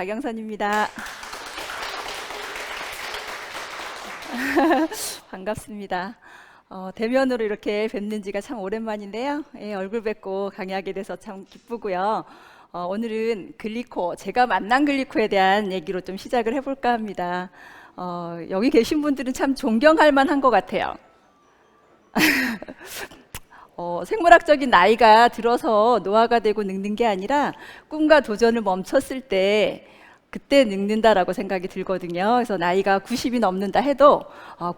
박영선입니다. 반갑습니다. 대면으로 이렇게 뵙는 지가 참 오랜만인데요. 예, 얼굴 뵙고 강의하게 돼서 참 기쁘고요. 오늘은 글리코, 제가 만난 글리코에 대한 얘기로 좀 시작을 해볼까 합니다. 여기 계신 분들은 참 존경할 만한 것 같아요. 생물학적인 나이가 들어서 노화가 되고 늙는 게 아니라 꿈과 도전을 멈췄을 때 그때 늙는다라고 생각이 들거든요. 그래서 나이가 90이 넘는다 해도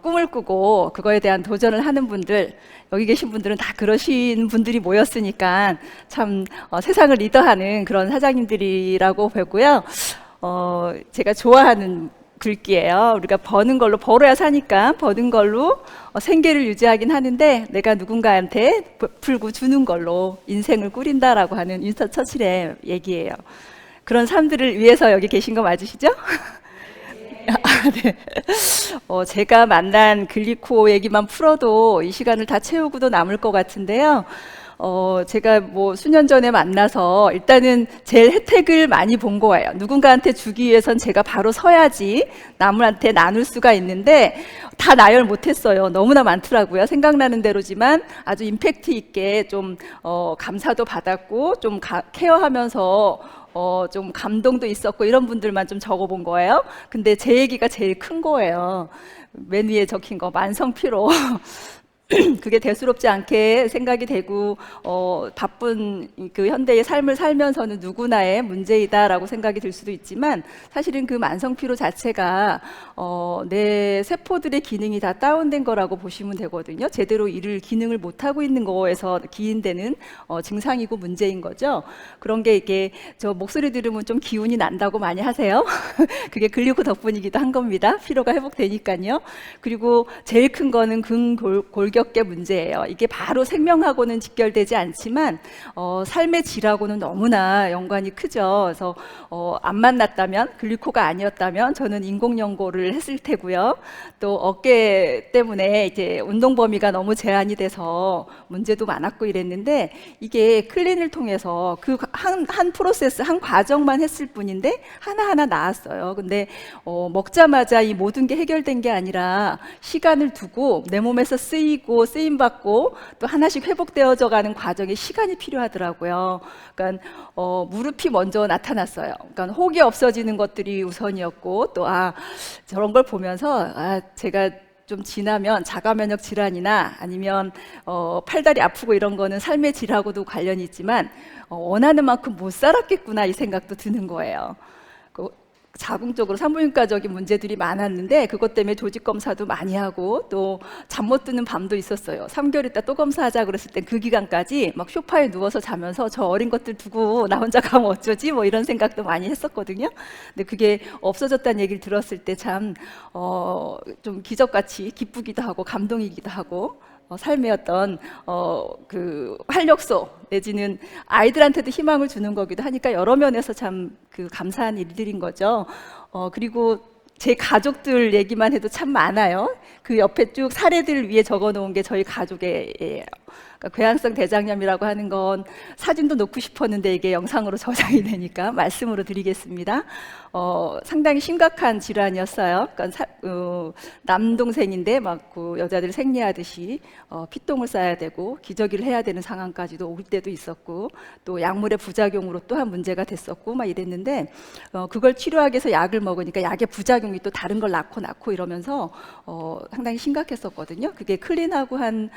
꿈을 꾸고 그거에 대한 도전을 하는 분들, 여기 계신 분들은 다 그러신 분들이 모였으니까 참 세상을 리더하는 그런 사장님들이라고 보고요. 제가 좋아하는 글귀예요. 우리가 버는 걸로, 벌어야 사니까 버는 걸로 생계를 유지하긴 하는데 내가 누군가한테 풀고 주는 걸로 인생을 꾸린다라고 하는 윈스턴 처칠의 얘기예요. 그런 사람들을 위해서 여기 계신 거 맞으시죠? 네. 제가 만난 글리코 얘기만 풀어도 이 시간을 다 채우고도 남을 것 같은데요. 제가 뭐 수년 전에 만나서 일단은 제일 혜택을 많이 본 거예요. 누군가한테 주기 위해선 제가 바로 서야지 남한테 나눌 수가 있는데 다 나열 못했어요. 너무나 많더라고요. 생각나는 대로지만 아주 임팩트 있게 좀 감사도 받았고 좀 케어하면서 좀 감동도 있었고 이런 분들만 좀 적어본 거예요. 근데 제 얘기가 제일 큰 거예요. 맨 위에 적힌 거 만성피로. 그게 대수롭지 않게 생각이 되고 바쁜 그 현대의 삶을 살면서는 누구나의 문제이다라고 생각이 들 수도 있지만 사실은 그 만성피로 자체가 내 세포들의 기능이 다 다운된 거라고 보시면 되거든요. 제대로 일을 기능을 못 하고 있는 거에서 기인되는 증상이고 문제인 거죠. 그런 게 이게 저 목소리 들으면 좀 기운이 난다고 많이 하세요. 그게 글리코 덕분이기도 한 겁니다. 피로가 회복되니까요. 그리고 제일 큰 거는 골격계 문제예요. 이게 바로 생명하고는 직결되지 않지만 삶의 질하고는 너무나 연관이 크죠. 그래서 안 만났다면, 글리코가 아니었다면 저는 인공연고를 했을 테고요. 또 어깨 때문에 이제 운동 범위가 너무 제한이 돼서 문제도 많았고 이랬는데 이게 클린을 통해서 그 한 프로세스, 한 과정만 했을 뿐인데 하나하나 나았어요. 근데 먹자마자 이 모든 게 해결된 게 아니라 시간을 두고 내 몸에서 쓰임받고 또 하나씩 회복되어져 가는 과정에 시간이 필요하더라고요. 그러니까 무릎이 먼저 나타났어요. 그러니까 혹이 없어지는 것들이 우선이었고 또 저런 걸 보면서 제가 좀 지나면 자가 면역 질환이나 아니면 팔다리 아프고 이런 거는 삶의 질하고도 관련이 있지만 원하는 만큼 못 살았겠구나 이 생각도 드는 거예요. 자궁적으로 산부인과적인 문제들이 많았는데 그것 때문에 조직 검사도 많이 하고 또 잠 못 드는 밤도 있었어요. 3개월 있다 또 검사하자 그랬을 땐 그 기간까지 막 소파에 누워서 자면서 저 어린 것들 두고 나 혼자 가면 어쩌지 뭐 이런 생각도 많이 했었거든요. 근데 그게 없어졌다는 얘기를 들었을 때 참 좀 기적같이 기쁘기도 하고 감동이기도 하고 삶의 어떤 그 활력소 내지는 아이들한테도 희망을 주는 거기도 하니까 여러 면에서 참 그 감사한 일들인 거죠. 그리고 제 가족들 얘기만 해도 참 많아요. 그 옆에 쭉 사례들 위에 적어 놓은 게 저희 가족의 그러니까 궤양성 대장염이라고 하는 건 사진도 놓고 싶었는데 이게 영상으로 저장이 되니까 말씀으로 드리겠습니다. 상당히 심각한 질환이었어요. 그러니까 남동생인데 막 그 여자들 생리하듯이 피똥을 싸야 되고 기저귀를 해야 되는 상황까지도 올 때도 있었고 또 약물의 부작용으로 또한 문제가 됐었고 막 이랬는데 그걸 치료하기 위해서 약을 먹으니까 약의 부작용이 또 다른 걸 낳고 이러면서 상당히 심각했었거든요. 그게 클린하고 한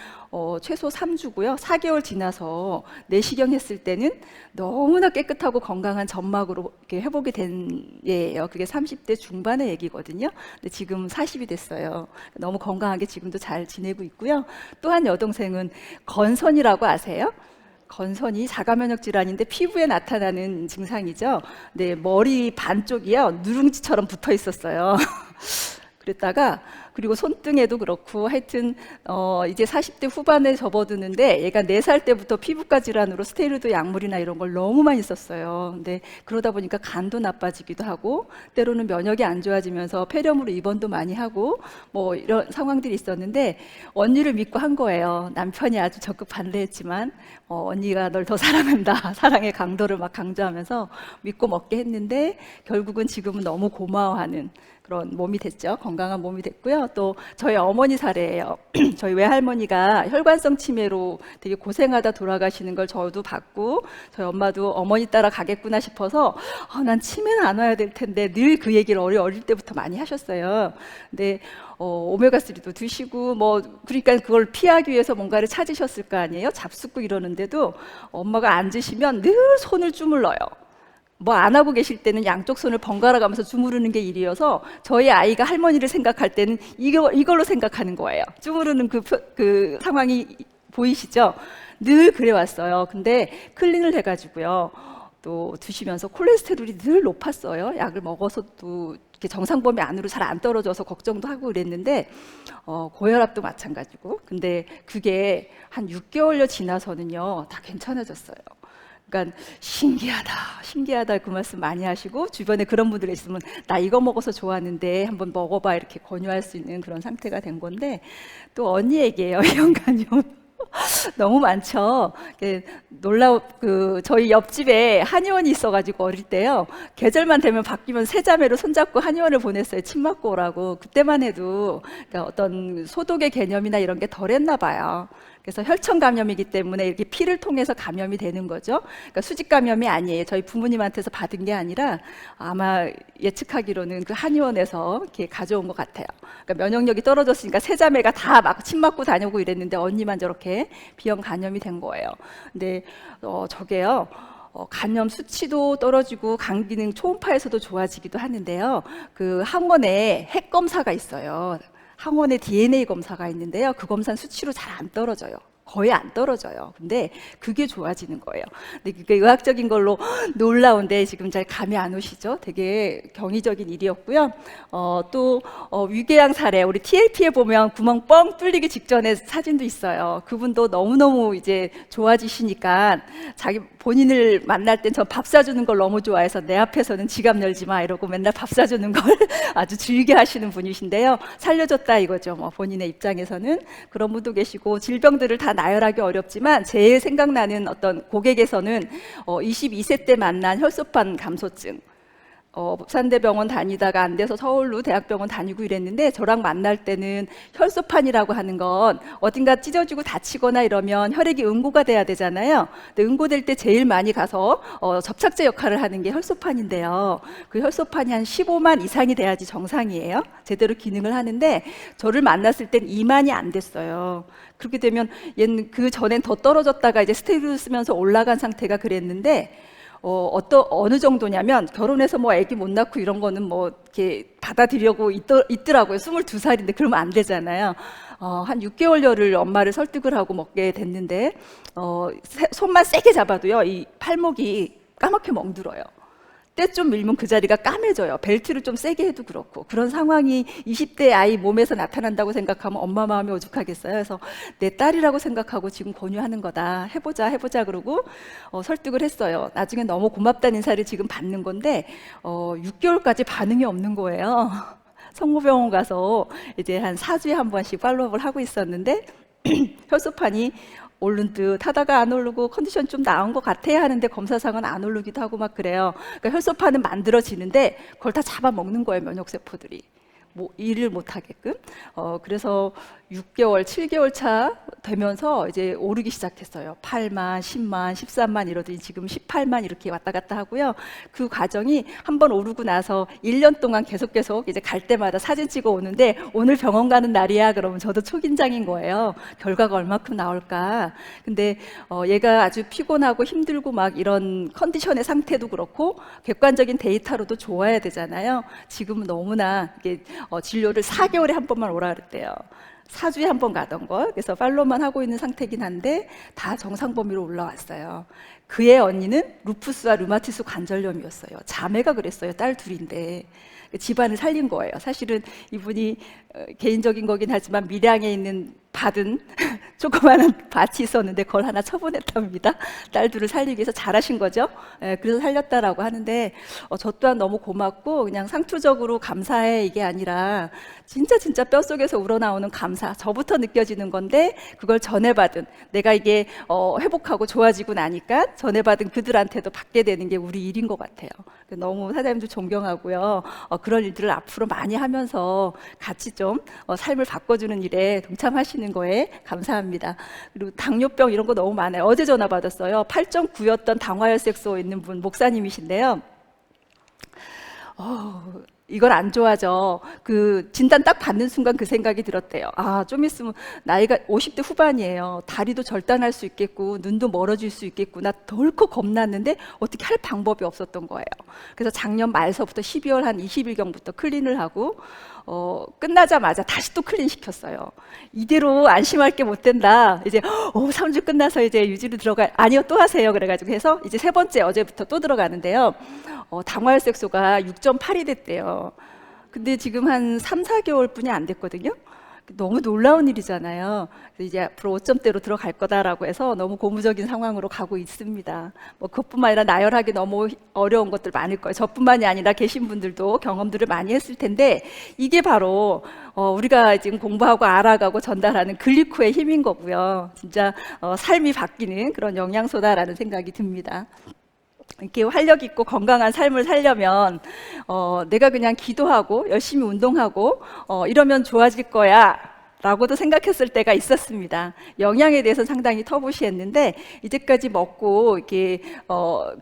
최소 3주고요. 4개월 지나서 내시경 했을 때는 너무나 깨끗하고 건강한 점막으로 이렇게 회복이 된 예예요. 그게 30대 중반의 얘기거든요. 근데 지금 40이 됐어요. 너무 건강하게 지금도 잘 지내고 있고요. 또 한 여동생은 건선이라고 아세요? 건선이 자가면역 질환인데 피부에 나타나는 증상이죠. 네, 머리 반쪽이요 누룽지처럼 붙어 있었어요. 그랬다가 그리고 손등에도 그렇고 하여튼 이제 40대 후반에 접어드는데 얘가 4살 때부터 피부과 질환으로 스테로이드 약물이나 이런 걸 너무 많이 썼어요. 근데 그러다 보니까 간도 나빠지기도 하고 때로는 면역이 안 좋아지면서 폐렴으로 입원도 많이 하고 뭐 이런 상황들이 있었는데 언니를 믿고 한 거예요. 남편이 아주 적극 반대했지만 언니가 널 더 사랑한다. 사랑의 강도를 막 강조하면서 믿고 먹게 했는데 결국은 지금은 너무 고마워하는 그런 몸이 됐죠. 건강한 몸이 됐고요. 또 저희 어머니 사례예요. 저희 외할머니가 혈관성 치매로 되게 고생하다 돌아가시는 걸 저도 봤고 저희 엄마도 어머니 따라 가겠구나 싶어서 난 치매는 안 와야 될 텐데 늘 그 얘기를 어릴 때부터 많이 하셨어요. 근데 오메가3도 드시고 뭐 그러니까 그걸 피하기 위해서 뭔가를 찾으셨을 거 아니에요. 잡숫고 이러는데도 엄마가 앉으시면 늘 손을 주물러요. 뭐 안 하고 계실 때는 양쪽 손을 번갈아 가면서 주무르는 게 일이어서 저희 아이가 할머니를 생각할 때는 이걸로 생각하는 거예요. 주무르는 그 상황이 보이시죠? 늘 그래 왔어요. 근데 클린을 해가지고요. 또 드시면서 콜레스테롤이 늘 높았어요. 약을 먹어서도 이렇게 정상범위 안으로 잘 안 떨어져서 걱정도 하고 그랬는데 고혈압도 마찬가지고. 근데 그게 한 6개월여 지나서는요 다 괜찮아졌어요. 그러니까 신기하다 그 말씀 많이 하시고 주변에 그런 분들이 있으면 나 이거 먹어서 좋았는데 한번 먹어봐 이렇게 권유할 수 있는 그런 상태가 된 건데 또 언니 얘기예요. 연관염 너무 많죠. 저희 옆집에 한의원이 있어가지고 어릴 때요 계절만 되면 바뀌면 세 자매로 손잡고 한의원을 보냈어요. 침 맞고 오라고. 그때만 해도 그러니까 어떤 소독의 개념이나 이런 게 덜했나 봐요. 그래서 혈청 감염이기 때문에 이렇게 피를 통해서 감염이 되는 거죠. 그러니까 수직 감염이 아니에요. 저희 부모님한테서 받은 게 아니라 아마 예측하기로는 그 한의원에서 이렇게 가져온 것 같아요. 그러니까 면역력이 떨어졌으니까 세 자매가 다 막 침 맞고 다니고 이랬는데 언니만 저렇게 비형 감염이 된 거예요. 근데 저게요. 간염 수치도 떨어지고 간 기능 초음파에서도 좋아지기도 하는데요. 그 항원에 핵 검사가 있어요. 항원에 DNA 검사가 있는데요. 그 검사는 수치로 잘 안 떨어져요. 거의 안 떨어져요. 근데 그게 좋아지는 거예요. 근데 그게 의학적인 걸로 놀라운데 지금 잘 감이 안 오시죠? 되게 경이적인 일이었고요. 또 위궤양 사례 우리 TLP에 보면 구멍 뻥 뚫리기 직전에 사진도 있어요. 그분도 너무너무 이제 좋아지시니까 자기 본인을 만날 땐 전 밥 사주는 걸 너무 좋아해서 내 앞에서는 지갑 열지 마 이러고 맨날 밥 사주는 걸 아주 즐겨 하시는 분이신데요. 살려줬다 이거죠. 뭐 본인의 입장에서는 그런 분도 계시고 질병들을 다 나열하기 어렵지만 제일 생각나는 어떤 고객에서는 22세 때 만난 혈소판 감소증 산대병원 다니다가 안 돼서 서울로 대학병원 다니고 이랬는데 저랑 만날 때는 혈소판이라고 하는 건 어딘가 찢어지고 다치거나 이러면 혈액이 응고가 돼야 되잖아요. 근데 응고될 때 제일 많이 가서 접착제 역할을 하는 게 혈소판인데요. 그 혈소판이 한 15만 이상이 돼야지 정상이에요. 제대로 기능을 하는데 저를 만났을 땐 2만이 안 됐어요. 그렇게 되면 얘는 그 전엔 더 떨어졌다가 이제 스테로이드 쓰면서 올라간 상태가 그랬는데 어느 정도냐면 결혼해서 뭐 아기 못 낳고 이런 거는 뭐 이렇게 받아들이려고 있더라고요. 22살인데 그러면 안 되잖아요. 한 6개월여를 엄마를 설득을 하고 먹게 됐는데 손만 세게 잡아도요 이 팔목이 까맣게 멍들어요. 때 좀 밀면 그 자리가 까매져요. 벨트를 좀 세게 해도 그렇고. 그런 상황이 20대 아이 몸에서 나타난다고 생각하면 엄마 마음이 오죽하겠어요. 그래서 내 딸이라고 생각하고 지금 권유하는 거다. 해보자 그러고 설득을 했어요. 나중에 너무 고맙다는 인사를 지금 받는 건데 6개월까지 반응이 없는 거예요. 성모병원 가서 이제 한 4주에 한 번씩 팔로우업을 하고 있었는데 혈소판이 오른 듯 하다가 안 오르고 컨디션 좀 나은 것 같아야 하는데 검사상은 안 오르기도 하고 막 그래요. 그러니까 혈소판은 만들어지는데 그걸 다 잡아먹는 거예요, 면역세포들이. 뭐 일을 못 하게끔. 그래서 6개월, 7개월 차 되면서 이제 오르기 시작했어요. 8만, 10만, 13만 이러더니 지금 18만 이렇게 왔다 갔다 하고요. 그 과정이 한번 오르고 나서 1년 동안 계속 이제 갈 때마다 사진 찍어 오는데 오늘 병원 가는 날이야 그러면 저도 초긴장인 거예요. 결과가 얼마큼 나올까. 근데 얘가 아주 피곤하고 힘들고 막 이런 컨디션의 상태도 그렇고 객관적인 데이터로도 좋아야 되잖아요. 지금은 너무나 이게 진료를 4개월에 한 번만 오라 그랬대요. 4주에 한 번 가던 걸, 그래서 팔로우만 하고 있는 상태긴 한데 다 정상 범위로 올라왔어요. 그의 언니는 루푸스와 류마티스 관절염이었어요. 자매가 그랬어요. 딸 둘인데. 집안을 살린 거예요. 사실은 이분이 개인적인 거긴 하지만 밀양에 있는 받은 조그마한 밭이 있었는데 그걸 하나 처분했답니다. 딸들을 살리기 위해서 잘하신 거죠. 그래서 살렸다라고 하는데 저 또한 너무 고맙고 그냥 상투적으로 감사해 이게 아니라 진짜 뼛속에서 우러나오는 감사, 저부터 느껴지는 건데 그걸 전해받은, 내가 이게 회복하고 좋아지고 나니까 전해받은 그들한테도 받게 되는 게 우리 일인 것 같아요. 너무 사장님도 존경하고요. 그런 일들을 앞으로 많이 하면서 같이 좀 삶을 바꿔주는 일에 동참하시는 거에 감사합니다. 그리고 당뇨병 이런 거 너무 많아요. 어제 전화 받았어요. 8.9였던 당화혈색소 있는 분, 목사님이신데요. 이걸 안 좋아져. 그 진단 딱 받는 순간 그 생각이 들었대요. 좀 있으면 나이가 50대 후반이에요. 다리도 절단할 수 있겠고 눈도 멀어질 수 있겠구나 덜컥 겁났는데 어떻게 할 방법이 없었던 거예요. 그래서 작년 말서부터 12월 한 20일경부터 클린을 하고 끝나자마자 다시 또 클린 시켰어요. 이대로 안심할 게 못 된다. 이제 3주 끝나서 이제 유지로 아니요, 또 하세요. 그래가지고 해서 이제 세 번째 어제부터 또 들어가는데요. 당화혈색소가 6.8이 됐대요. 근데 지금 한 3, 4개월 뿐이 안 됐거든요. 너무 놀라운 일이잖아요. 이제 앞으로 5점대로 들어갈 거다라고 해서 너무 고무적인 상황으로 가고 있습니다. 그것뿐만 아니라 나열하기 너무 어려운 것들 많을 거예요. 저뿐만이 아니라 계신 분들도 경험들을 많이 했을 텐데 이게 바로 우리가 지금 공부하고 알아가고 전달하는 글리코의 힘인 거고요. 진짜 삶이 바뀌는 그런 영양소다라는 생각이 듭니다. 이렇게 활력 있고 건강한 삶을 살려면 내가 그냥 기도하고 열심히 운동하고 이러면 좋아질 거야 라고도 생각했을 때가 있었습니다. 영양에 대해서 상당히 터부시했는데 이제까지 먹고 이렇게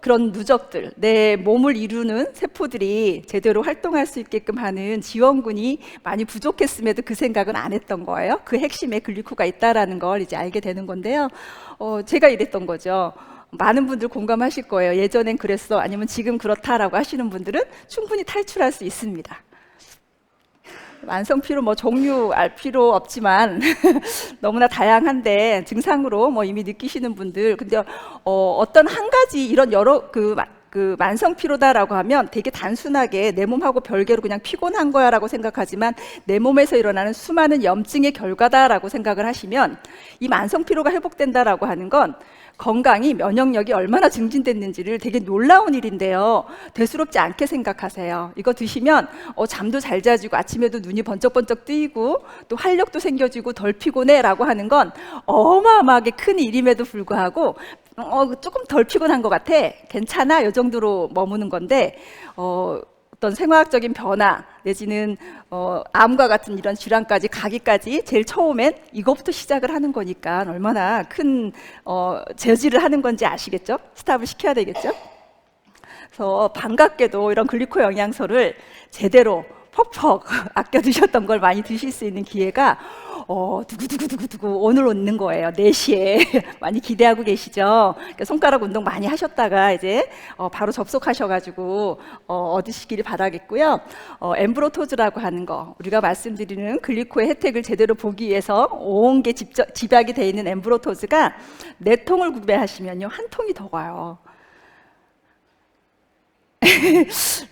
그런 누적들, 내 몸을 이루는 세포들이 제대로 활동할 수 있게끔 하는 지원군이 많이 부족했음에도 그 생각은 안 했던 거예요. 그 핵심에 글리코가 있다라는 걸 이제 알게 되는 건데요. 제가 이랬던 거죠. 많은 분들 공감하실 거예요. 예전엔 그랬어, 아니면 지금 그렇다라고 하시는 분들은 충분히 탈출할 수 있습니다. 만성 피로 종류 알 필요 없지만 너무나 다양한데 증상으로 이미 느끼시는 분들, 근데 어떤 한 가지 이런 여러 그 만성 피로다라고 하면 되게 단순하게 내 몸하고 별개로 그냥 피곤한 거야라고 생각하지만 내 몸에서 일어나는 수많은 염증의 결과다라고 생각을 하시면 이 만성 피로가 회복된다라고 하는 건 건강이, 면역력이 얼마나 증진됐는지를 되게 놀라운 일인데요. 대수롭지 않게 생각하세요. 이거 드시면 잠도 잘 자지고 아침에도 눈이 번쩍번쩍 뜨이고 또 활력도 생겨지고 덜 피곤해 라고 하는 건 어마어마하게 큰 일임에도 불구하고 조금 덜 피곤한 것 같아, 괜찮아, 이 정도로 머무는 건데 어떤 생화학적인 변화 내지는 암과 같은 이런 질환까지 가기까지 제일 처음엔 이거부터 시작을 하는 거니까 얼마나 큰 저지를 하는 건지 아시겠죠? 스탑을 시켜야 되겠죠? 그래서 반갑게도 이런 글리코 영양소를 제대로 퍽퍽 아껴 드셨던 걸 많이 드실 수 있는 기회가 두구두구두구두구 오늘 오는 거예요. 4시에 많이 기대하고 계시죠? 그러니까 손가락 운동 많이 하셨다가 이제 바로 접속하셔가지고 얻으시기를 바라겠고요. 엠브로토즈라고 하는 거, 우리가 말씀드리는 글리코의 혜택을 제대로 보기 위해서 온 게 집약이 되어 있는 엠브로토즈가 4통을 구매하시면요, 한 통이 더 와요.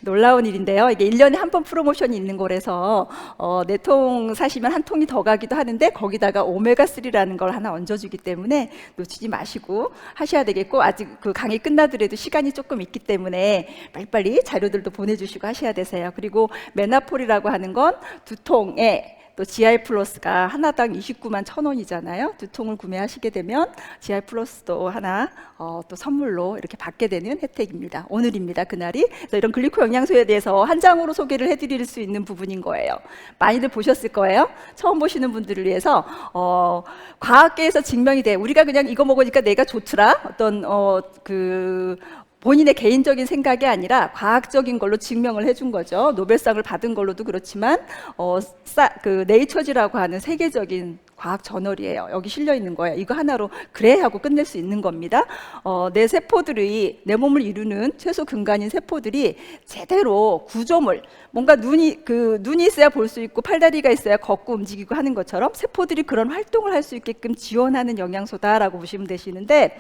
놀라운 일인데요. 이게 1년에 한 번 프로모션이 있는 거라서 4통 사시면 한 통이 더 가기도 하는데 거기다가 오메가3라는 걸 하나 얹어주기 때문에 놓치지 마시고 하셔야 되겠고, 아직 그 강의 끝나더라도 시간이 조금 있기 때문에 빨리빨리 자료들도 보내주시고 하셔야 되세요. 그리고 메나폴이라고 하는 건 2통에 또 GI 플러스가 하나당 29만 1,000원이잖아요. 2통을 구매하시게 되면 GI 플러스도 하나 또 선물로 이렇게 받게 되는 혜택입니다. 오늘입니다, 그날이. 그래서 이런 글리코 영양소에 대해서 한 장으로 소개를 해드릴 수 있는 부분인 거예요. 많이들 보셨을 거예요. 처음 보시는 분들을 위해서 과학계에서 증명이 돼. 우리가 그냥 이거 먹으니까 내가 좋더라, 어떤 본인의 개인적인 생각이 아니라 과학적인 걸로 증명을 해준 거죠. 노벨상을 받은 걸로도 그렇지만 네이처지라고 하는 세계적인 과학 저널이에요. 여기 실려 있는 거예요. 이거 하나로 그래 하고 끝낼 수 있는 겁니다. 내 세포들이, 내 몸을 이루는 최소 근간인 세포들이 제대로 구조물, 뭔가 눈이 있어야 볼 수 있고 팔다리가 있어야 걷고 움직이고 하는 것처럼 세포들이 그런 활동을 할 수 있게끔 지원하는 영양소다라고 보시면 되시는데,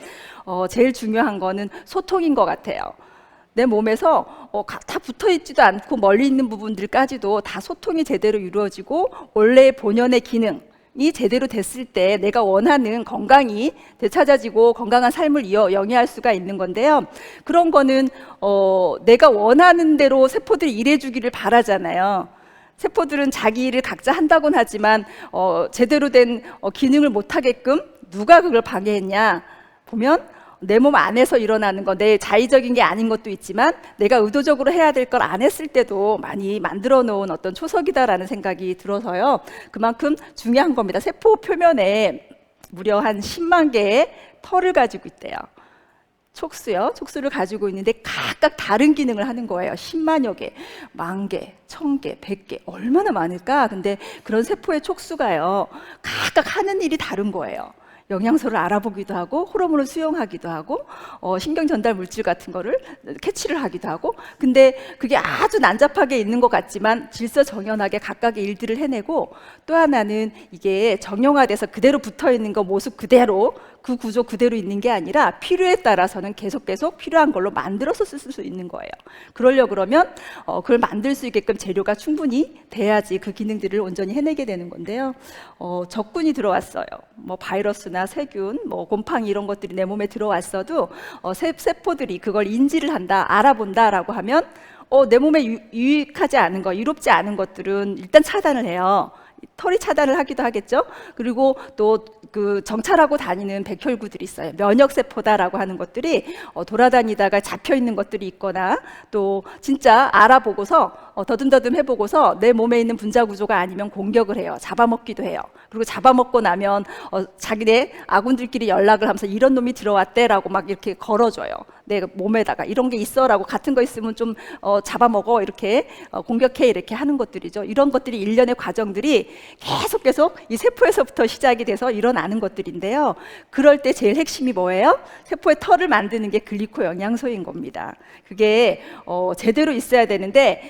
제일 중요한 거는 소통인 것 같아요. 내 몸에서 다 붙어 있지도 않고 멀리 있는 부분들까지도 다 소통이 제대로 이루어지고 원래의 본연의 기능이 제대로 됐을 때 내가 원하는 건강이 되찾아지고 건강한 삶을 영위할 수가 있는 건데요. 그런 거는 내가 원하는 대로 세포들이 일해주기를 바라잖아요. 세포들은 자기 일을 각자 한다곤 하지만 제대로 된 기능을 못하게끔 누가 그걸 방해했냐 보면 내 몸 안에서 일어나는 거, 내 자의적인 게 아닌 것도 있지만 내가 의도적으로 해야 될 걸 안 했을 때도 많이 만들어 놓은 어떤 초석이다라는 생각이 들어서요. 그만큼 중요한 겁니다. 세포 표면에 무려 한 10만 개의 털을 가지고 있대요. 촉수요. 촉수를 가지고 있는데 각각 다른 기능을 하는 거예요. 10만여 개, 10,000개, 1,000개, 100개 얼마나 많을까? 근데 그런 세포의 촉수가요. 각각 하는 일이 다른 거예요. 영양소를 알아보기도 하고 호르몬을 수용하기도 하고 신경 전달 물질 같은 거를 캐치를 하기도 하고, 근데 그게 아주 난잡하게 있는 것 같지만 질서정연하게 각각의 일들을 해내고, 또 하나는 이게 정형화돼서 그대로 붙어 있는 거 모습 그대로 그 구조 그대로 있는 게 아니라 필요에 따라서는 계속 필요한 걸로 만들어서 쓸 수 있는 거예요. 그러려고 그러면 그걸 만들 수 있게끔 재료가 충분히 돼야지 그 기능들을 온전히 해내게 되는 건데요. 적군이 들어왔어요. 뭐 바이러스나 세균, 뭐 곰팡이 이런 것들이 내 몸에 들어왔어도 세포들이 그걸 인지를 한다, 알아본다라고 하면 내 몸에 유익하지 않은 거, 이롭지 않은 것들은 일단 차단을 해요. 털이 차단을 하기도 하겠죠. 그리고 또 그 정찰하고 다니는 백혈구들이 있어요. 면역세포다라고 하는 것들이 돌아다니다가 잡혀 있는 것들이 있거나 또 진짜 알아보고서 더듬더듬 해보고서 내 몸에 있는 분자 구조가 아니면 공격을 해요. 잡아먹기도 해요. 그리고 잡아먹고 나면 자기네 아군들끼리 연락을 하면서 이런 놈이 들어왔대라고 막 이렇게 걸어줘요. 내 몸에다가 이런 게 있어라고, 같은 거 있으면 좀 잡아먹어, 이렇게 공격해, 이렇게 하는 것들이죠. 이런 것들이 일련의 과정들이 계속 이 세포에서부터 시작이 돼서 일어나는 것들인데요. 그럴 때 제일 핵심이 뭐예요? 세포의 털을 만드는 게 글리코 영양소인 겁니다. 그게 제대로 있어야 되는데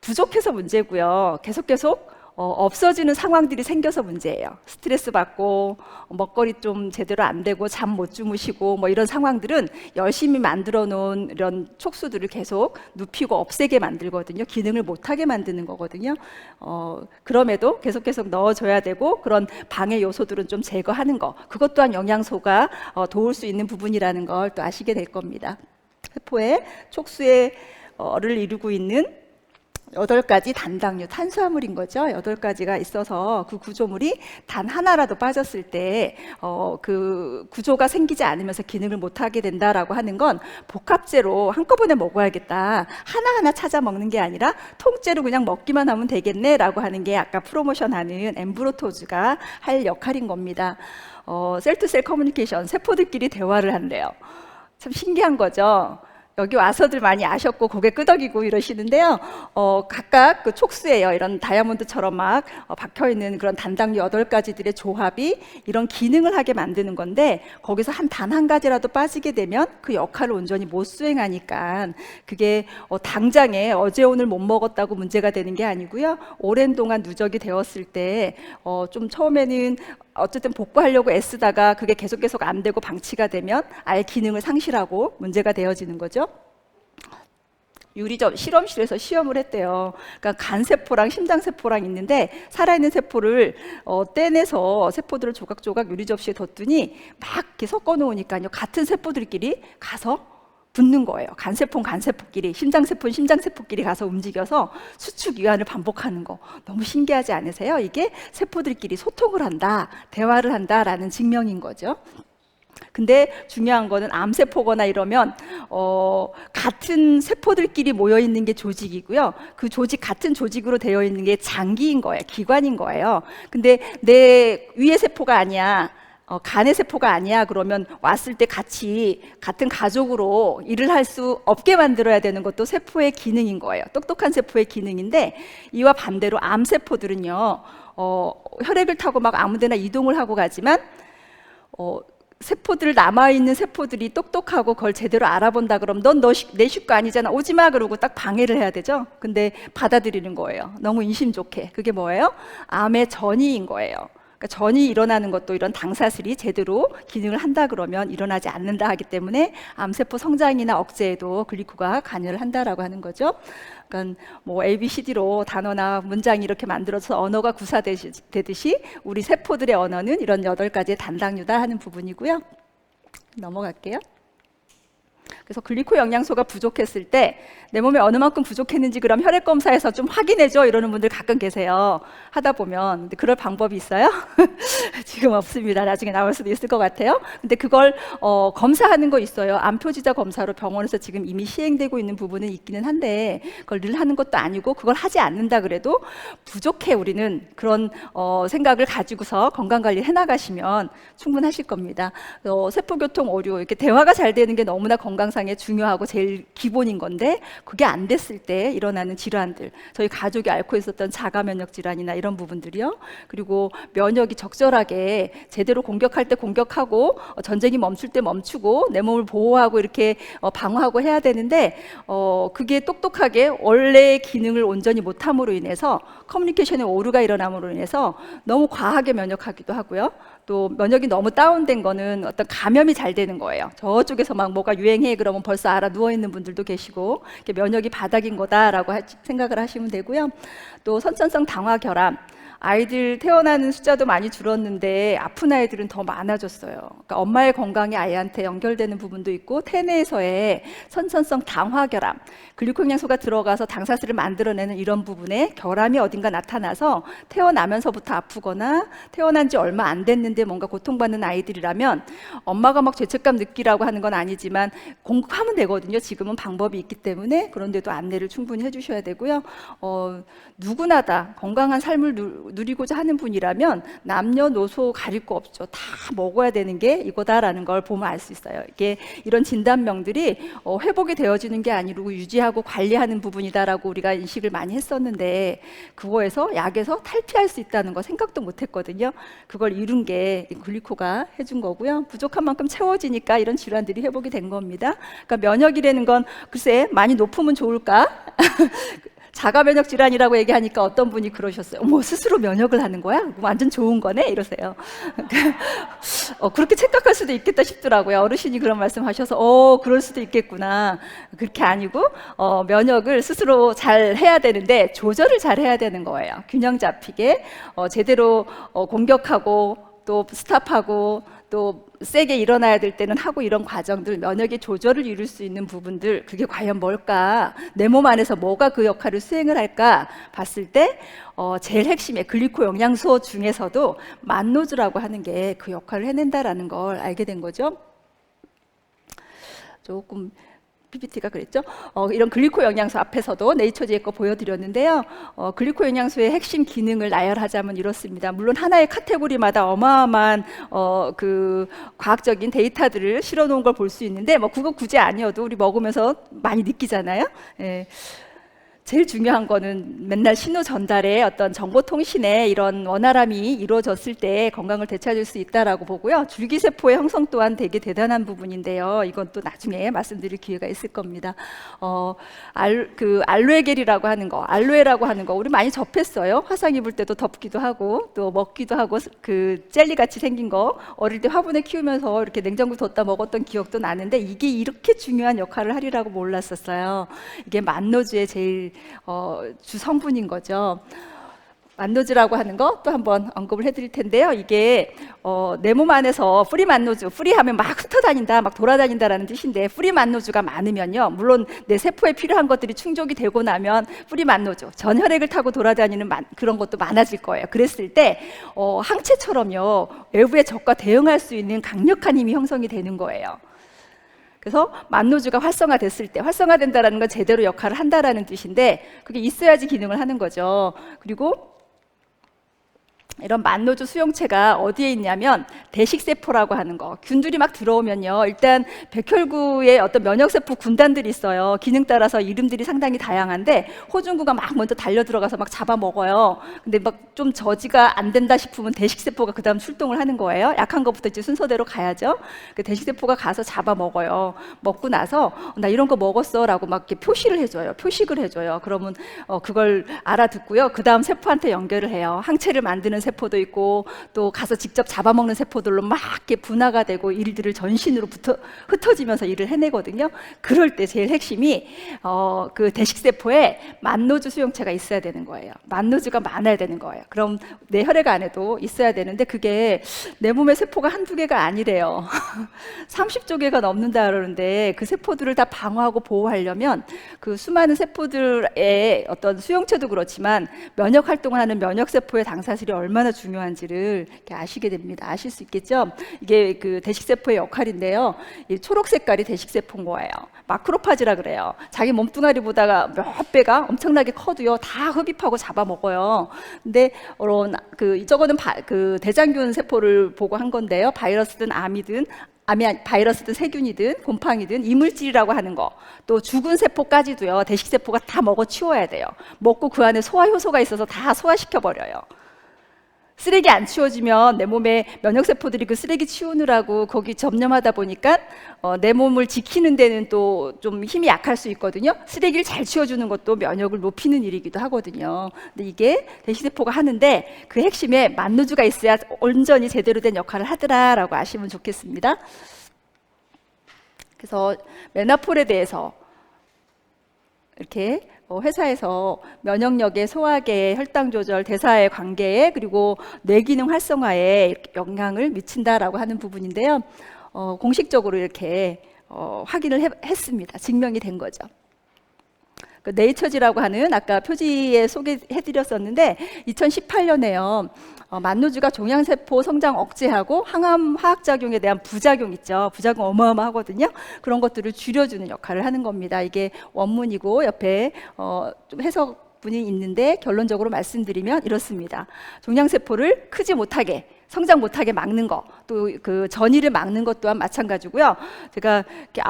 부족해서 문제고요. 계속 없어지는 상황들이 생겨서 문제예요. 스트레스 받고 먹거리 좀 제대로 안 되고 잠 못 주무시고 뭐 이런 상황들은 열심히 만들어 놓은 이런 촉수들을 계속 눕히고 없애게 만들거든요. 기능을 못하게 만드는 거거든요. 그럼에도 계속 넣어줘야 되고, 그런 방해 요소들은 좀 제거하는 거, 그것 또한 영양소가 도울 수 있는 부분이라는 걸 또 아시게 될 겁니다. 세포의 촉수를 이루고 있는 8가지 단당류, 탄수화물인 거죠. 8가지가 있어서 그 구조물이 단 하나라도 빠졌을 때 그 구조가 생기지 않으면서 기능을 못하게 된다라고 하는 건 복합제로 한꺼번에 먹어야겠다, 하나하나 찾아 먹는 게 아니라 통째로 그냥 먹기만 하면 되겠네라고 하는 게 아까 프로모션하는 엠브로토즈가 할 역할인 겁니다. 셀투셀 커뮤니케이션, 세포들끼리 대화를 한대요. 참 신기한 거죠. 여기 와서들 많이 아셨고 고개 끄덕이고 이러시는데요. 각각 그 촉수예요. 이런 다이아몬드처럼 막 박혀있는 그런 단당류 8가지들의 조합이 이런 기능을 하게 만드는 건데, 거기서 단 한 가지라도 빠지게 되면 그 역할을 온전히 못 수행하니까 그게 당장에 어제 오늘 못 먹었다고 문제가 되는 게 아니고요. 오랜 동안 누적이 되었을 때 좀 처음에는 어쨌든 복구하려고 애쓰다가 그게 계속 안 되고 방치가 되면 아예 기능을 상실하고 문제가 되어지는 거죠. 유리접 실험실에서 시험을 했대요. 그러니까 간세포랑 심장세포랑 있는데 살아있는 세포를 떼내서 세포들을 조각조각 유리접시에 뒀더니 막 이렇게 섞어 놓으니까요, 같은 세포들끼리 가서 붙는 거예요. 간세포는 간세포끼리, 심장세포는 심장세포끼리 가서 움직여서 수축 이완을 반복하는 거 너무 신기하지 않으세요? 이게 세포들끼리 소통을 한다, 대화를 한다라는 증명인 거죠. 근데 중요한 거는 암세포거나 이러면 같은 세포들끼리 모여 있는 게 조직이고요. 그 조직, 같은 조직으로 되어 있는 게 장기인 거예요. 기관인 거예요. 근데 내 위의 세포가 아니야, 간의 세포가 아니야 그러면 왔을 때 같이 같은 가족으로 일을 할 수 없게 만들어야 되는 것도 세포의 기능인 거예요. 똑똑한 세포의 기능인데, 이와 반대로 암 세포들은요, 혈액을 타고 막 아무데나 이동을 하고 가지만 세포들, 남아있는 세포들이 똑똑하고 그걸 제대로 알아본다 그러면 넌 내 식구 아니잖아, 오지마, 그러고 딱 방해를 해야 되죠. 근데 받아들이는 거예요. 너무 인심 좋게. 그게 뭐예요? 암의 전이인 거예요. 그러니까 전이 일어나는 것도 이런 당사슬이 제대로 기능을 한다 그러면 일어나지 않는다 하기 때문에 암세포 성장이나 억제에도 글리코가 관여를 한다라고 하는 거죠. 그러니까 뭐 ABCD로 단어나 문장이 이렇게 만들어서 언어가 구사되듯이 우리 세포들의 언어는 이런 8가지의 단당류다 하는 부분이고요. 넘어갈게요. 그래서 글리코 영양소가 부족했을 때 내 몸에 어느 만큼 부족했는지 그럼 혈액 검사에서 좀 확인해줘 이러는 분들 가끔 계세요. 하다 보면. 근데 그럴 방법이 있어요? 지금 없습니다. 나중에 나올 수도 있을 것 같아요. 근데 그걸 검사하는 거 있어요. 암표지자 검사로 병원에서 지금 이미 시행되고 있는 부분은 있기는 한데 그걸 늘 하는 것도 아니고, 그걸 하지 않는다 그래도 부족해 우리는 그런 생각을 가지고서 건강관리 해나가시면 충분하실 겁니다. 세포교통 오류, 이렇게 대화가 잘 되는 게 너무나 건강상에 중요하고 제일 기본인 건데, 그게 안 됐을 때 일어나는 질환들, 저희 가족이 앓고 있었던 자가 면역 질환이나 이런 부분들이요. 그리고 면역이 적절하게 제대로 공격할 때 공격하고 전쟁이 멈출 때 멈추고 내 몸을 보호하고 이렇게 방어하고 해야 되는데, 그게 똑똑하게 원래의 기능을 온전히 못함으로 인해서 커뮤니케이션에 오류가 일어남으로 인해서 너무 과하게 면역하기도 하고요. 또 면역이 너무 다운된 거는 어떤 감염이 잘 되는 거예요. 저쪽에서 막 뭐가 유행해 그러면 벌써 알아 누워있는 분들도 계시고, 면역이 바닥인 거다라고 생각을 하시면 되고요. 또 선천성 당화결함, 아이들 태어나는 숫자도 많이 줄었는데 아픈 아이들은 더 많아졌어요. 그러니까 엄마의 건강이 아이한테 연결되는 부분도 있고, 태내에서의 선천성 당화결함, 글리코 영양소가 들어가서 당사슬을 만들어내는 이런 부분에 결함이 어딘가 나타나서 태어나면서부터 아프거나 태어난 지 얼마 안 됐는데 뭔가 고통받는 아이들이라면 엄마가 막 죄책감 느끼라고 하는 건 아니지만 공급하면 되거든요. 지금은 방법이 있기 때문에. 그런데도 안내를 충분히 해주셔야 되고요. 누구나 다 건강한 삶을 누리고자 하는 분이라면 남녀노소 가릴 거 없죠. 다 먹어야 되는 게 이거다라는 걸 보면 알 수 있어요. 이게 이런 진단명들이 회복이 되어지는 게 아니고 유지하고 관리하는 부분이다라고 우리가 인식을 많이 했었는데, 그거에서 약에서 탈피할 수 있다는 거 생각도 못 했거든요. 그걸 이룬 게 글리코가 해준 거고요. 부족한 만큼 채워지니까 이런 질환들이 회복이 된 겁니다. 그러니까 면역이라는 건 글쎄 많이 높으면 좋을까? 자가 면역 질환이라고 얘기하니까 어떤 분이 그러셨어요. 어머, 스스로 면역을 하는 거야? 완전 좋은 거네? 이러세요. 그렇게 착각할 수도 있겠다 싶더라고요. 어르신이 그런 말씀하셔서 그럴 수도 있겠구나. 그렇게 아니고 면역을 스스로 잘 해야 되는데 조절을 잘 해야 되는 거예요. 균형 잡히게 제대로 공격하고 또 스탑하고 또 세게 일어나야 될 때는 하고, 이런 과정들, 면역의 조절을 이룰 수 있는 부분들, 그게 과연 뭘까? 내 몸 안에서 뭐가 그 역할을 수행을 할까 봤을 때 제일 핵심의 글리코 영양소 중에서도 만노즈라고 하는 게 그 역할을 해낸다라는 걸 알게 된 거죠. 조금 PPT가 그랬죠. 이런 글리코 영양소 앞에서도 네이처지의 거 보여드렸는데요. 글리코 영양소의 핵심 기능을 나열하자면 이렇습니다. 물론 하나의 카테고리마다 어마어마한 그 과학적인 데이터들을 실어놓은 걸 볼 수 있는데, 뭐 그거 굳이 아니어도 우리 먹으면서 많이 느끼잖아요. 예. 제일 중요한 거는 맨날 신호 전달에 어떤 정보통신에 이런 원활함이 이루어졌을 때 건강을 되찾을 수 있다라고 보고요. 줄기세포의 형성 또한 되게 대단한 부분인데요. 이건 또 나중에 말씀드릴 기회가 있을 겁니다. 알로에겔이라고 하는 거, 알로에라고 하는 거 우리 많이 접했어요. 화상 입을 때도 덮기도 하고 또 먹기도 하고, 그 젤리 같이 생긴 거 어릴 때 화분에 키우면서 이렇게 냉장고 뒀다 먹었던 기억도 나는데, 이게 이렇게 중요한 역할을 하리라고 몰랐었어요. 이게 만노즈의 제일 주 성분인 거죠. 만노즈라고 하는 거 또 한번 언급을 해드릴 텐데요. 이게 내 몸 안에서 프리 만노즈, 프리하면 막 흩어다닌다, 막 돌아다닌다라는 뜻인데, 프리 만노즈가 많으면요, 물론 내 세포에 필요한 것들이 충족이 되고 나면 프리 만노즈, 전혈액을 타고 돌아다니는 그런 것도 많아질 거예요. 그랬을 때 항체처럼요, 외부의 적과 대응할 수 있는 강력한 힘이 형성이 되는 거예요. 그래서 만노즈가 활성화됐을 때, 활성화된다는 건 제대로 역할을 한다라는 뜻인데, 그게 있어야지 기능을 하는 거죠. 그리고 이런 만노주 수용체가 어디에 있냐면 대식세포라고 하는 거. 균들이 막 들어오면요, 일단 백혈구의 어떤 면역세포 군단들이 있어요. 기능 따라서 이름들이 상당히 다양한데 호중구가 막 먼저 달려 들어가서 막 잡아먹어요. 근데 막 좀 저지가 안 된다 싶으면 대식세포가 그 다음 출동을 하는 거예요. 약한 것부터 이제 순서대로 가야죠. 그 대식세포가 가서 잡아먹어요. 먹고 나서 나 이런 거 먹었어 라고 막 이렇게 표시를 해줘요. 표식을 해줘요. 그러면 그걸 알아듣고요, 그 다음 세포한테 연결을 해요. 항체를 만드는 세포도 있고 또 가서 직접 잡아먹는 세포들로 막 이렇게 분화가 되고 일들을 전신으로 흩어지면서 일을 해내거든요. 그럴 때 제일 핵심이 그 대식세포에 만노주 수용체가 있어야 되는 거예요. 만노주가 많아야 되는 거예요. 그럼 내 혈액 안에도 있어야 되는데 그게 내 몸의 세포가 한두 개가 아니래요. 30조 개가 넘는다 그러는데 그 세포들을 다 방어하고 보호하려면 그 수많은 세포들의 어떤 수용체도 그렇지만 면역 활동을 하는 면역세포의 당사질이 얼마나 중요한지를 이렇게 아시게 됩니다. 아실 수 있겠죠? 이게 그 대식세포의 역할인데요. 이 초록 색깔이 대식세포인 거예요. 마크로파지라 그래요. 자기 몸뚱아리보다가 몇 배가 엄청나게 커도요, 다 흡입하고 잡아먹어요. 근데 저거는 그 대장균 세포를 보고 한 건데요. 바이러스든 바이러스든 세균이든 곰팡이든 이물질이라고 하는 거, 또 죽은 세포까지도요, 대식세포가 다 먹어 치워야 돼요. 먹고 그 안에 소화 효소가 있어서 다 소화시켜 버려요. 쓰레기 안 치워지면 내 몸에 면역세포들이 그 쓰레기 치우느라고 거기 접념하다 보니까 내 몸을 지키는 데는 또 좀 힘이 약할 수 있거든요. 쓰레기를 잘 치워주는 것도 면역을 높이는 일이기도 하거든요. 근데 이게 대식세포가 하는데 그 핵심에 만노주가 있어야 온전히 제대로 된 역할을 하더라라고 아시면 좋겠습니다. 그래서 메나폴에 대해서 이렇게 회사에서 면역력에, 소화계에, 혈당 조절, 대사의 관계에, 그리고 뇌기능 활성화에 영향을 미친다라고 하는 부분인데요. 공식적으로 이렇게 확인을 했습니다. 증명이 된 거죠. 그 네이처지라고 하는, 아까 표지에 소개해드렸었는데 2018년에요. 만노주가 종양세포 성장 억제하고 항암 화학작용에 대한 부작용 있죠. 부작용 어마어마하거든요. 그런 것들을 줄여주는 역할을 하는 겁니다. 이게 원문이고 옆에 좀 해석분이 있는데 결론적으로 말씀드리면 이렇습니다. 종양세포를 크지 못하게, 성장 못하게 막는 거, 또 그 전이를 막는 것 또한 마찬가지고요. 제가 이렇게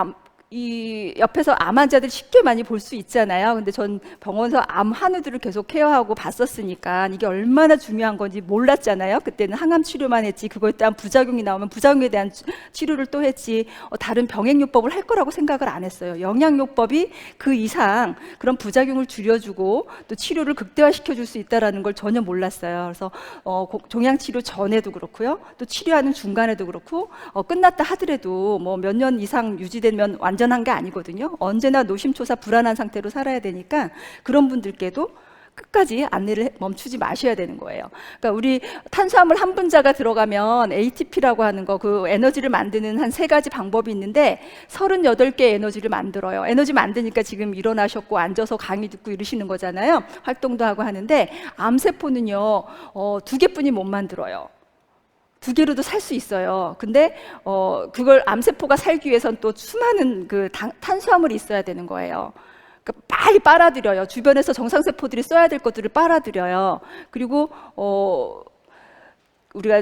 이 옆에서 암 환자들 쉽게 많이 볼 수 있잖아요. 근데 전 병원에서 암 환우들을 계속 케어하고 봤었으니까 이게 얼마나 중요한 건지 몰랐잖아요. 그때는 항암 치료만 했지, 그거에 대한 부작용이 나오면 부작용에 대한 치료를 또 했지, 다른 병행요법을 할 거라고 생각을 안 했어요. 영양요법이 그 이상 그런 부작용을 줄여주고 또 치료를 극대화시켜 줄 수 있다는 걸 전혀 몰랐어요. 그래서 종양치료 전에도 그렇고요, 또 치료하는 중간에도 그렇고, 끝났다 하더라도 뭐 몇 년 이상 유지되면 완전한 게 아니거든요. 언제나 노심초사 불안한 상태로 살아야 되니까 그런 분들께도 끝까지 안내를 멈추지 마셔야 되는 거예요. 그러니까 우리 탄수화물 한 분자가 들어가면 ATP라고 하는 거, 그 에너지를 만드는 한 3가지 방법이 있는데 38개의 에너지를 만들어요. 에너지 만드니까 지금 일어나셨고 앉아서 강의 듣고 이러시는 거잖아요. 활동도 하고 하는데 암세포는요, 2개뿐이 못 만들어요. 2개로도 살 수 있어요. 근데 그걸 암세포가 살기 위해선 또 수많은 그 탄수화물이 있어야 되는 거예요. 그러니까 빨리 빨아들여요. 주변에서 정상세포들이 써야 될 것들을 빨아들여요. 그리고 우리가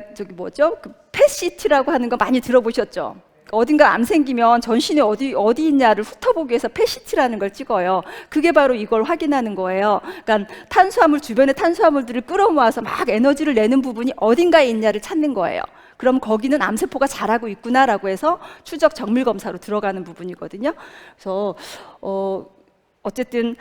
그 펫시트라고 하는 거 많이 들어보셨죠? 어딘가 암 생기면 전신에 어디 있냐를 훑어보기 위해서 펫시트라는 걸 찍어요. 그게 바로 이걸 확인하는 거예요. 그러니까 주변의 탄수화물들을 끌어모아서 막 에너지를 내는 부분이 어딘가에 있냐를 찾는 거예요. 그럼 거기는 암세포가 자라고 있구나라고 해서 추적 정밀 검사로 들어가는 부분이거든요. 그래서 어쨌든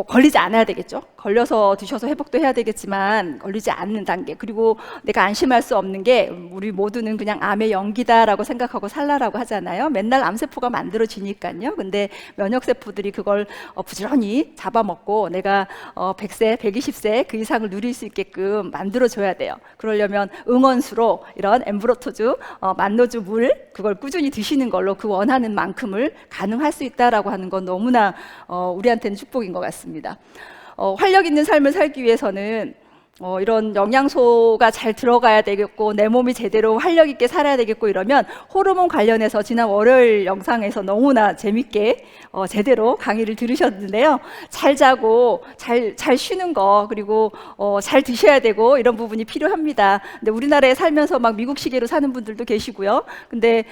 걸리지 않아야 되겠죠. 걸려서 드셔서 회복도 해야 되겠지만 걸리지 않는 단계, 그리고 내가 안심할 수 없는 게 우리 모두는 그냥 암의 연기다라고 생각하고 살라라고 하잖아요. 맨날 암세포가 만들어지니까요. 근데 면역세포들이 그걸 부지런히 잡아먹고 내가 100세, 120세 그 이상을 누릴 수 있게끔 만들어줘야 돼요. 그러려면 응원수로 이런 엠브로토주, 만노주 물, 그걸 꾸준히 드시는 걸로 그 원하는 만큼을 가능할 수 있다라고 하는 건 너무나 우리한테는 축복인 것 같습니다. 활력 있는 삶을 살기 위해서는 이런 영양소가 잘 들어가야 되겠고 내 몸이 제대로 활력 있게 살아야 되겠고 이러면 호르몬 관련해서 지난 월요일 영상에서 너무나 재밌게 제대로 강의를 들으셨는데요. 잘 자고 잘 쉬는 거 그리고 잘 드셔야 되고 이런 부분이 필요합니다. 근데 우리나라에 살면서 막 미국 시계로 사는 분들도 계시고요. 근데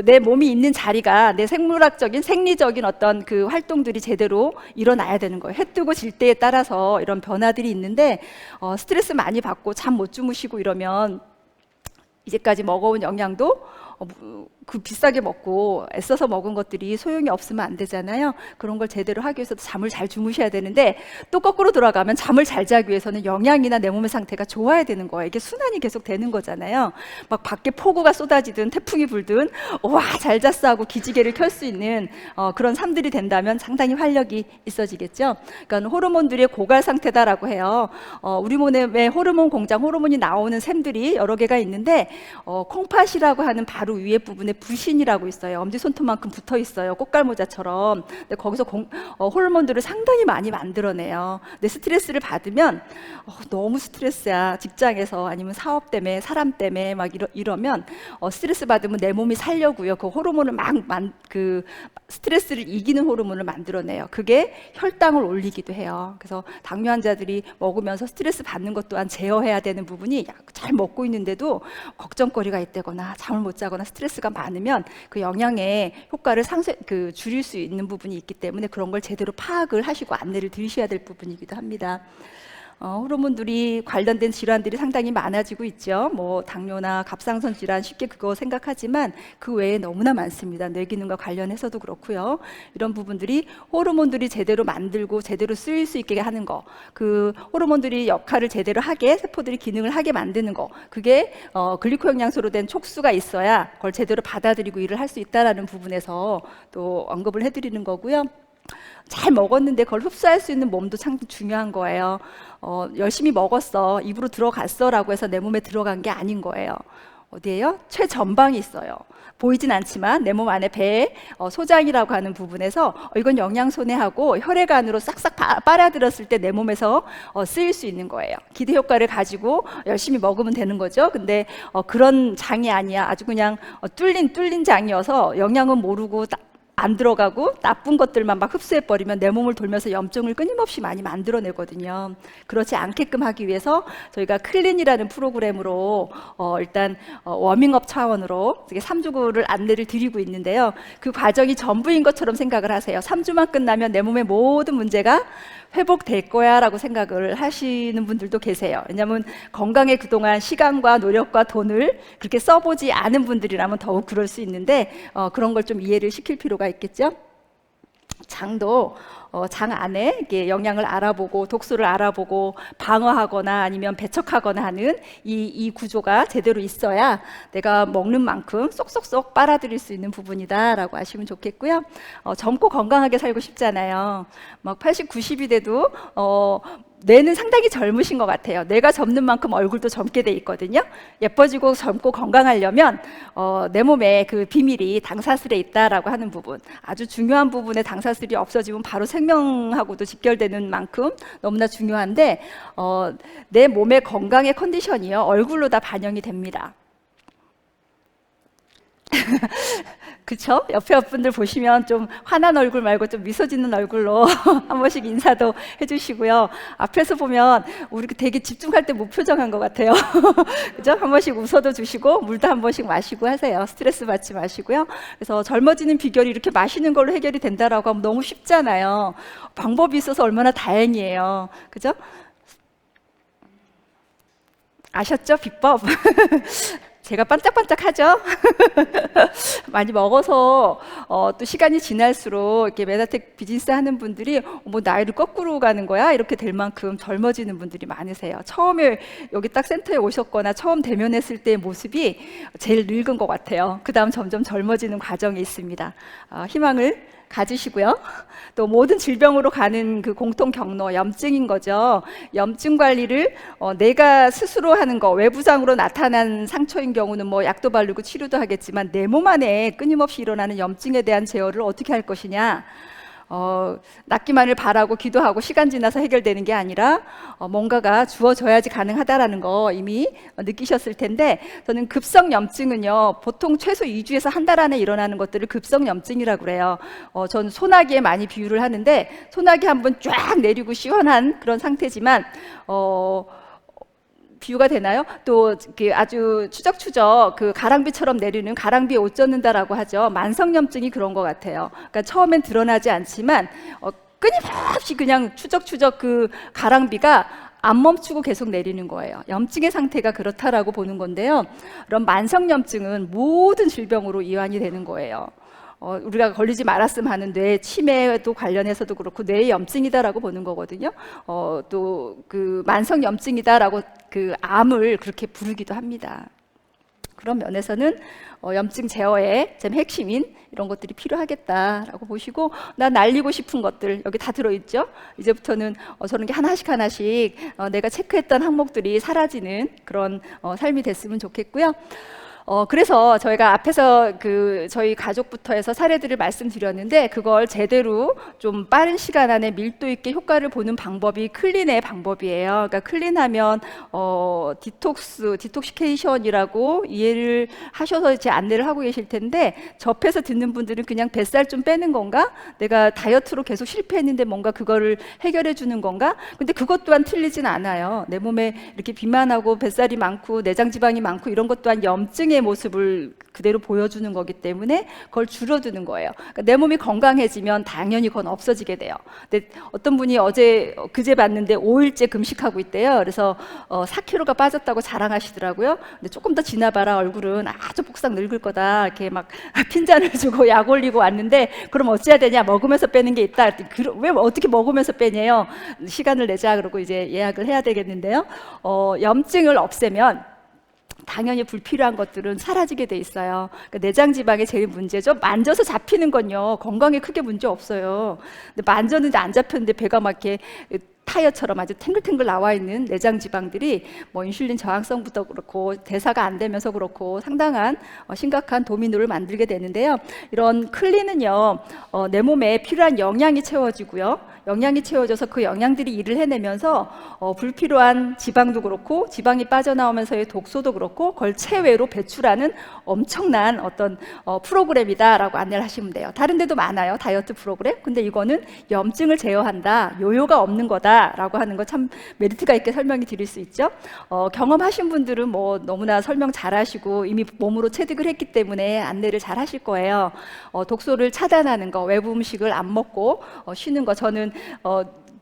내 몸이 있는 자리가 내 생물학적인 생리적인 어떤 그 활동들이 제대로 일어나야 되는 거예요. 해 뜨고 질 때에 따라서 이런 변화들이 있는데 스트레스 많이 받고 잠 못 주무시고 이러면 이제까지 먹어온 영양도 그 비싸게 먹고 애써서 먹은 것들이 소용이 없으면 안 되잖아요. 그런 걸 제대로 하기 위해서 잠을 잘 주무셔야 되는데 또 거꾸로 돌아가면 잠을 잘 자기 위해서는 영양이나 내 몸의 상태가 좋아야 되는 거예요. 이게 순환이 계속 되는 거잖아요. 막 밖에 폭우가 쏟아지든 태풍이 불든 와 잘 잤어 하고 기지개를 켤 수 있는 그런 삶들이 된다면 상당히 활력이 있어지겠죠. 그러니까 호르몬들의 고갈 상태다라고 해요. 우리 몸에 호르몬 공장 호르몬이 나오는 샘들이 여러 개가 있는데 콩팥이라고 하는 바로 위에 부분에 부신이라고 있어요. 엄지손톱만큼 붙어 있어요. 꽃갈모자처럼. 근데 거기서 호르몬들을 상당히 많이 만들어내요. 근데 스트레스를 받으면 너무 스트레스야. 직장에서 아니면 사업 때문에 사람 때문에 막 이러면 스트레스 받으면 내 몸이 살려고요. 그 호르몬을 그 스트레스를 이기는 호르몬을 만들어내요. 그게 혈당을 올리기도 해요. 그래서 당뇨 환자들이 먹으면서 스트레스 받는 것 또한 제어해야 되는 부분이 잘 먹고 있는데도 걱정거리가 있다거나 잠을 못 자거나 스트레스가 많으면 그 영양의 효과를 줄일 수 있는 부분이 있기 때문에 그런 걸 제대로 파악을 하시고 안내를 드리셔야 될 부분이기도 합니다. 호르몬들이 관련된 질환들이 상당히 많아지고 있죠. 뭐 당뇨나 갑상선 질환 쉽게 그거 생각하지만 그 외에 너무나 많습니다. 뇌기능과 관련해서도 그렇고요. 이런 부분들이 호르몬들이 제대로 만들고 제대로 쓰일 수 있게 하는 거, 그 호르몬들이 역할을 제대로 하게 세포들이 기능을 하게 만드는 거, 그게 글리코 영양소로 된 촉수가 있어야 그걸 제대로 받아들이고 일을 할 수 있다라는 부분에서 또 언급을 해드리는 거고요. 잘 먹었는데 그걸 흡수할 수 있는 몸도 참 중요한 거예요. 열심히 먹었어, 입으로 들어갔어 라고 해서 내 몸에 들어간 게 아닌 거예요. 어디에요? 최전방이 있어요. 보이진 않지만 내 몸 안에 배에 소장이라고 하는 부분에서 이건 영양소네 하고 혈액안으로 싹싹 빨아들였을 때 내 몸에서 쓰일 수 있는 거예요. 기대 효과를 가지고 열심히 먹으면 되는 거죠. 근데 그런 장이 아니야. 아주 그냥 뚫린 장이어서 영양은 모르고 안 들어가고 나쁜 것들만 막 흡수해버리면 내 몸을 돌면서 염증을 끊임없이 많이 만들어내거든요. 그렇지 않게끔 하기 위해서 저희가 클린이라는 프로그램으로 일단 워밍업 차원으로 3주를 안내를 드리고 있는데요. 그 과정이 전부인 것처럼 생각을 하세요. 3주만 끝나면 내 몸의 모든 문제가 회복될 거야 라고 생각을 하시는 분들도 계세요. 왜냐하면 건강에 그동안 시간과 노력과 돈을 그렇게 써보지 않은 분들이라면 더욱 그럴 수 있는데 그런 걸 좀 이해를 시킬 필요가 있겠죠. 장도 장 안에 이렇게 영양을 알아보고 독소를 알아보고 방어하거나 아니면 배척하거나 하는 이 구조가 제대로 있어야 내가 먹는 만큼 쏙쏙쏙 빨아들일 수 있는 부분이다라고 아시면 좋겠고요. 젊고 건강하게 살고 싶잖아요. 막 80, 90이 돼도 뇌는 상당히 젊으신 것 같아요. 뇌가 젊는 만큼 얼굴도 젊게 돼 있거든요. 예뻐지고 젊고 건강하려면 내 몸에 그 비밀이 당사슬에 있다라고 하는 부분, 아주 중요한 부분에 당사슬이 없어지면 바로 생명하고도 직결되는 만큼 너무나 중요한데 내 몸의 건강의 컨디션이요 얼굴로 다 반영이 됩니다. 그쵸? 옆에 분들 보시면 좀 화난 얼굴 말고 좀 미소 짓는 얼굴로 한 번씩 인사도 해주시고요. 앞에서 보면 우리 되게 집중할 때 무표정한 것 같아요. 그죠? 한 번씩 웃어도 주시고 물도 한 번씩 마시고 하세요. 스트레스 받지 마시고요. 그래서 젊어지는 비결이 이렇게 마시는 걸로 해결이 된다라고 하면 너무 쉽잖아요. 방법이 있어서 얼마나 다행이에요. 그죠? 아셨죠? 비법? 제가 반짝반짝하죠? 많이 먹어서 또 시간이 지날수록 이렇게 메다텍 비즈니스 하는 분들이 뭐 나이를 거꾸로 가는 거야? 이렇게 될 만큼 젊어지는 분들이 많으세요. 처음에 여기 딱 센터에 오셨거나 처음 대면했을 때의 모습이 제일 늙은 것 같아요. 그 다음 점점 젊어지는 과정이 있습니다. 희망을 가지시고요. 또 모든 질병으로 가는 그 공통 경로 염증인 거죠. 염증 관리를 내가 스스로 하는 거, 외부상으로 나타난 상처인 경우는 뭐 약도 바르고 치료도 하겠지만 내 몸 안에 끊임없이 일어나는 염증에 대한 제어를 어떻게 할 것이냐. 낫기만을 바라고 기도하고 시간 지나서 해결되는 게 아니라 뭔가가 주어져야지 가능하다라는 거 이미 느끼셨을 텐데, 저는 급성염증은요 보통 최소 2주에서 한 달 안에 일어나는 것들을 급성염증이라고 그래요. 전 소나기에 많이 비유를 하는데, 소나기 한번 쫙 내리고 시원한 그런 상태지만 비유가 되나요? 또 아주 추적추적 그 가랑비처럼 내리는, 가랑비에 옷 젖는다라고 하죠. 만성염증이 그런 것 같아요. 그러니까 처음엔 드러나지 않지만 끊임없이 그냥 추적추적 그 가랑비가 안 멈추고 계속 내리는 거예요. 염증의 상태가 그렇다라고 보는 건데요. 그럼 만성염증은 모든 질병으로 이완이 되는 거예요. 우리가 걸리지 말았으면 하는 뇌 치매도 관련해서도 그렇고 뇌의 염증이다라고 보는 거거든요. 또 그 만성염증이다라고 그 암을 그렇게 부르기도 합니다. 그런 면에서는 염증 제어의 좀 핵심인 이런 것들이 필요하겠다라고 보시고, 나 날리고 싶은 것들 여기 다 들어있죠. 이제부터는 저런 게 하나씩 내가 체크했던 항목들이 사라지는 그런 삶이 됐으면 좋겠고요. 그래서 저희가 앞에서 저희 가족부터 해서 사례들을 말씀드렸는데, 그걸 제대로 좀 빠른 시간 안에 밀도 있게 효과를 보는 방법이 클린의 방법이에요. 그러니까 클린하면 디톡시케이션이라고 이해를 하셔서 제 안내를 하고 계실 텐데, 접해서 듣는 분들은 그냥 뱃살 좀 빼는 건가? 내가 다이어트로 계속 실패했는데 뭔가 그거를 해결해 주는 건가? 근데 그것 또한 틀리진 않아요. 내 몸에 이렇게 비만하고 뱃살이 많고 내장 지방이 많고 이런 것 또한 염증의 모습을 그대로 보여주는 거기 때문에 그걸 줄여두는 거예요. 그러니까 내 몸이 건강해지면 당연히 그건 없어지게 돼요. 근데 어떤 분이 그제 봤는데 5일째 금식하고 있대요. 그래서 4kg가 빠졌다고 자랑하시더라고요. 근데 조금 더 지나봐라, 얼굴은 아주 복상 늙을 거다, 이렇게 막 핀잔을 주고 약 올리고 왔는데, 그럼 어찌해야 되냐, 먹으면서 빼는 게 있다. 왜 어떻게 먹으면서 빼냐요? 시간을 내자 그러고 이제 예약을 해야 되겠는데요. 염증을 없애면 당연히 불필요한 것들은 사라지게 돼 있어요. 그러니까 내장 지방이 제일 문제죠. 만져서 잡히는 건요 건강에 크게 문제 없어요. 근데 만졌는데 안 잡혔는데 배가 막 이렇게 타이어처럼 아주 탱글탱글 나와 있는 내장 지방들이 인슐린 저항성부터 그렇고 대사가 안 되면서 그렇고 상당한 심각한 도미노를 만들게 되는데요. 이런 클린은요 내 몸에 필요한 영양이 채워지고요. 영양이 채워져서 그 영양들이 일을 해내면서 불필요한 지방도 그렇고 지방이 빠져나오면서의 독소도 그렇고 그걸 체외로 배출하는 엄청난 어떤 프로그램이다라고 안내를 하시면 돼요. 다른 데도 많아요, 다이어트 프로그램. 근데 이거는 염증을 제어한다, 요요가 없는 거다라고 하는 거 참 메리트가 있게 설명이 드릴 수 있죠. 경험하신 분들은 뭐 너무나 설명 잘하시고 이미 몸으로 체득을 했기 때문에 안내를 잘 하실 거예요. 독소를 차단하는 거, 외부 음식을 안 먹고 쉬는 거. 저는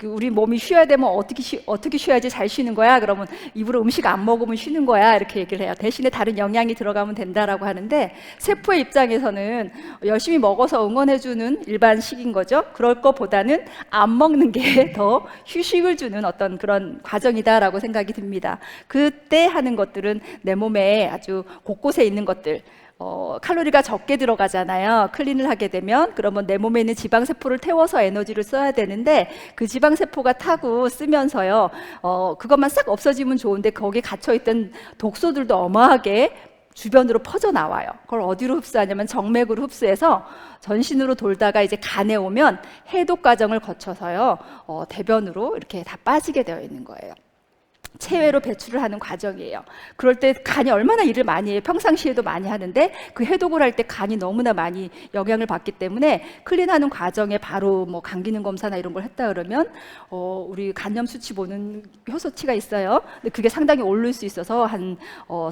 우리 몸이 쉬어야 되면 어떻게 쉬어야지 잘 쉬는 거야? 그러면 입으로 음식 안 먹으면 쉬는 거야, 이렇게 얘기를 해요. 대신에 다른 영양이 들어가면 된다라고 하는데, 세포의 입장에서는 열심히 먹어서 응원해주는 일반식인 거죠. 그럴 것보다는 안 먹는 게 더 휴식을 주는 어떤 그런 과정이다라고 생각이 듭니다. 그때 하는 것들은 내 몸에 아주 곳곳에 있는 것들, 칼로리가 적게 들어가잖아요. 클린을 하게 되면. 그러면 내 몸에 있는 지방세포를 태워서 에너지를 써야 되는데, 그 지방세포가 타고 쓰면서요 그것만 싹 없어지면 좋은데 거기에 갇혀있던 독소들도 어마하게 주변으로 퍼져 나와요. 그걸 어디로 흡수하냐면 정맥으로 흡수해서 전신으로 돌다가 이제 간에 오면 해독 과정을 거쳐서요 대변으로 이렇게 다 빠지게 되어 있는 거예요. 체외로 배출을 하는 과정이에요. 그럴 때 간이 얼마나 일을 많이 해요. 평상시에도 많이 하는데 그 해독을 할 때 간이 너무나 많이 영향을 받기 때문에 클린하는 과정에 바로 뭐 간 기능 검사나 이런 걸 했다 그러면 우리 간염 수치 보는 효소치가 있어요. 근데 그게 상당히 오를 수 있어서 한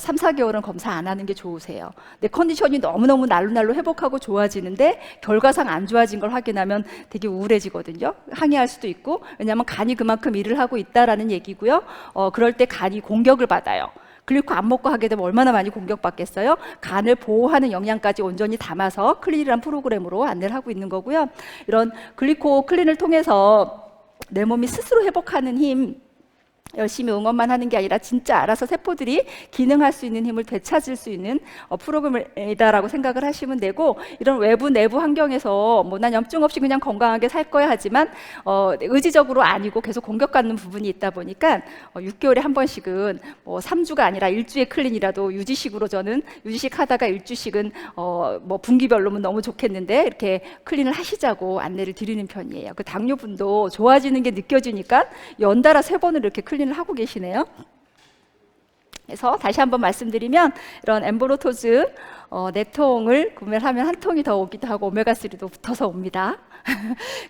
3, 4개월은 검사 안 하는 게 좋으세요. 내 컨디션이 너무너무 날로 회복하고 좋아지는데 결과상 안 좋아진 걸 확인하면 되게 우울해지거든요. 항의할 수도 있고, 왜냐하면 간이 그만큼 일을 하고 있다라는 얘기고요. 그럴 때 간이 공격을 받아요. 글리코 안 먹고 하게 되면 얼마나 많이 공격받겠어요? 간을 보호하는 영양까지 온전히 담아서 클린이란 프로그램으로 안내를 하고 있는 거고요. 이런 글리코 클린을 통해서 내 몸이 스스로 회복하는 힘, 열심히 응원만 하는 게 아니라 진짜 알아서 세포들이 기능할 수 있는 힘을 되찾을 수 있는 프로그램이다라고 생각을 하시면 되고, 이런 외부 내부 환경에서 뭐 난 염증 없이 그냥 건강하게 살 거야 하지만 의지적으로 아니고 계속 공격받는 부분이 있다 보니까 6개월에 한 번씩은 뭐 3주가 아니라 1주의 클린이라도 유지식으로, 저는 유지식 하다가 1주씩은 뭐 분기별로면 너무 좋겠는데 이렇게 클린을 하시자고 안내를 드리는 편이에요. 그 당뇨분도 좋아지는 게 느껴지니까 연달아 3번을 이렇게 클린을 하고 계시네요. 그래서 다시 한번 말씀드리면, 이런 엠보로토즈 4통을 구매를 하면 1통이 더 오기도 하고 오메가3도 붙어서 옵니다.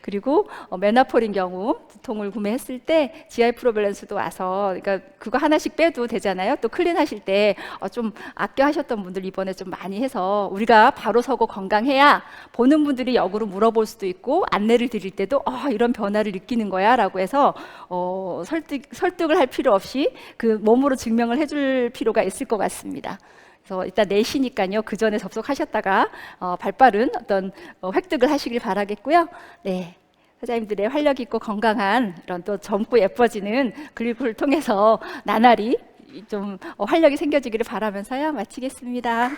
그리고 메나폴인 경우 2통을 구매했을 때 GI 프로밸런스도 와서, 그러니까 그거 하나씩 빼도 되잖아요. 또 클린 하실 때 좀 아껴 하셨던 분들 이번에 좀 많이 해서, 우리가 바로 서고 건강해야 보는 분들이 역으로 물어볼 수도 있고 안내를 드릴 때도 이런 변화를 느끼는 거야 라고 해서 설득을 할 필요 없이 그 몸으로 증명을 해줄 필요가 있을 것 같습니다. 그래서 일단 내시니까요, 그 전에 접속하셨다가 발빠른 어떤 획득을 하시길 바라겠고요. 네, 사장님들의 활력 있고 건강한 이런 또 젊고 예뻐지는 글리코를 통해서 나날이 좀 활력이 생겨지기를 바라면서요, 마치겠습니다.